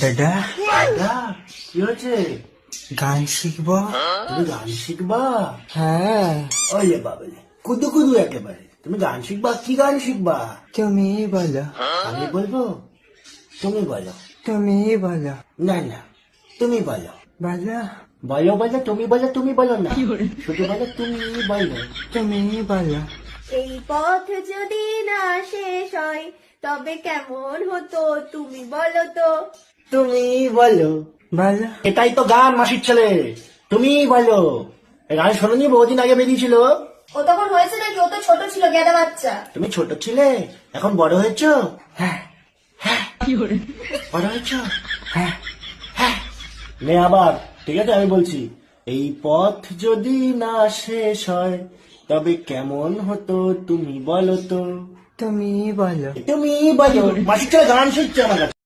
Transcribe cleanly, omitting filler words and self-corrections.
দাদা দাদা, কি হয়েছে? গান শিখবো? তুমি গান শিখবা? হ্যাঁ, ওলে বাবলে, কুদু কুদু একেবারে। তুমি গান শিখবা? কি গান শিখবা? তুমি বলো, আমি বলবো? তুমি বলো। তুমি বলো, না না, তুমি বলো। বলো, বলো বলো, তুমি বলো, তুমি বলো না, শুধু বলো তুমি বলো। তুমি বলো। এই পথ যদি না শেষ হয় তবে কেমন হতো তুমি বলো তো। তুমি বলো। বলো, এটাই তো গান, মাসির ছেলে। তুমি বলো। এই গান শোনোনি? বহুদিন আগে বেরিয়েছিল। ও তখন হয়েছে নাকি? ও তো ছোট ছিল, গেদা বাচ্চা। তুমি ছোট ছিলে, এখন বড় হয়েছো। হ্যাঁ হ্যাঁ, বড় হয়েছো। হ্যাঁ, হ্যাঁ, নে আবার। ঠিক আছে, আমি বলছি। এই পথ যদি না শেষ হয় তবে কেমন হতো তুমি বলো তো। তুমি বলো। তুমি বলো। মাসির ছেলে গান শিখছে আমার কাছে।